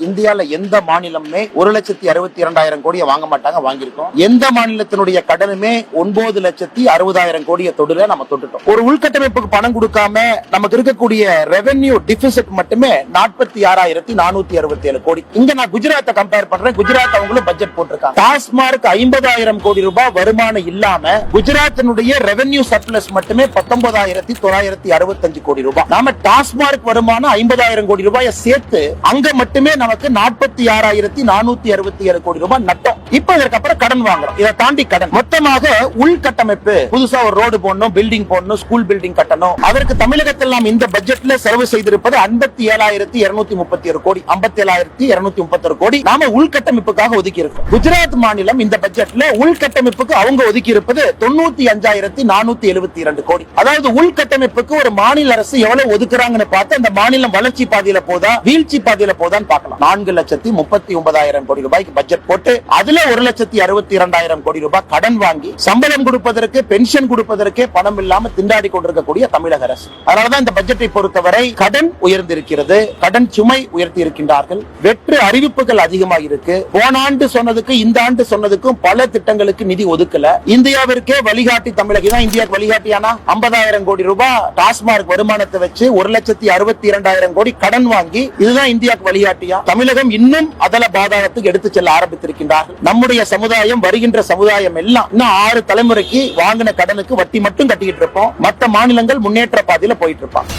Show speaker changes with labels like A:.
A: இந்தியால எந்த மாநிலமே 1,62,2,000 கோடியை வாங்க மாட்டாங்க, வாங்கியிருக்கோம். எந்த மாநிலத்தினுடைய கடனுமே 9,60,000 கோடியை தொடுல நம்ம தொட்டுட்டோம். ஒரு உள்கட்டமைப்புக்கு பணம் கொடுக்காம நமக்கு இருக்கக்கூடிய ரெவென்யூ டிபிசிட் மட்டுமே 46,467 கோடி. இங்க நான் குஜராத்தை கம்பேர் பண்றேன். குஜராத் அவங்களும் பட்ஜெட் போட்டிருக்காங்க. டாஸ்மார்க் 50,000 கோடி ரூபாய் வருமானம் இல்லாம குஜராத்தினுடைய ரெவென்யூ சர்ப்ளஸ் மட்டுமே 19,965 கோடி ரூபாய். நாம டாஸ்மார்க் வருமானம் 50,000 கோடி ரூபாயை சேர்த்து அங்க மட்டுமே நமக்கு 46,467 கோடி ரூபாய் நட்டம். இப்ப இதற்கப்புறம் கடன் வாங்குறோம். இதை தாண்டி கடன் மொத்தமாக உள்கட்டமைப்பு, புதுசா ஒரு ரோடு போடணும், பில்டிங் போடணும், ஸ்கூல் பில்டிங் கட்டணும். அதற்கு தமிழகத்தில் நாம் இந்த பட்ஜெட்ல செலவு செய்திருப்பது 57,231 கோடி, 57,231 கோடி நாம உள்கட்டமைப்புக்காக ஒதுக்கி இருக்கோம். குஜராத் மாநிலம் இந்த பட்ஜெட்ல உள்கட்டமைப்புக்கு அவங்க ஒதுக்கி இருப்பது 95,472 கோடி. அதாவது உள்கட்டமைப்புக்கு ஒரு மாநில அரசு எவ்வளவு ஒதுக்குறாங்கன்னு பார்த்து அந்த மாநிலம் வளர்ச்சி பாதையில போதா வீழ்ச்சி பாதையில போதான்னு பார்க்கலாம். 4,39,000 கோடி ரூபாய்க்கு பட்ஜெட் போட்டு அதுல 1,62,200 கோடி ரூபாய் கடன் வாங்கி சம்பளம் கொடுப்பதற்கு, பென்ஷன் கொடுப்பதற்கே பணம் இல்லாம திண்டாடி கொண்டிருக்கக்கூடிய தமிழக அரசு. அதனாலதான் இந்த பட்ஜெட்டை பொறுத்தவரை கடன் உயர்ந்திருக்கிறது, கடன் சுமை உயர்த்தி இருக்கின்றார்கள், வெற்று அறிவிப்புகள் அதிகமாக இருக்கு. போன ஆண்டு சொன்னதுக்கு இந்த ஆண்டு சொன்னதுக்கும் பல திட்டங்களுக்கு நிதி ஒதுக்கல. இந்தியாவிற்கே வழிகாட்டி தமிழகம் தான் இந்தியாவுக்கு வழிகாட்டியானா 50,000 கோடி ரூபாய் டாஸ்மார்க் வருமானத்தை வச்சு 1,62,200 கோடி கடன் வாங்கி இதுதான் இந்தியாவுக்கு வழிகாட்டியா? தமிழகம் இன்னும் அதல பாதாளத்துக்கு எடுத்து செல்ல ஆரம்பித்திருக்கின்றார்கள். நம்முடைய சமுதாயம், வருகின்ற சமுதாயம் எல்லாம் இன்னும் 6 தலைமுறைக்கு வாங்கின கடனுக்கு வட்டி மட்டும் கட்டிக்கிட்டு இருப்போம். மற்ற மாநிலங்கள் முன்னேற்ற பாதையில போயிட்டு இருப்பாங்க.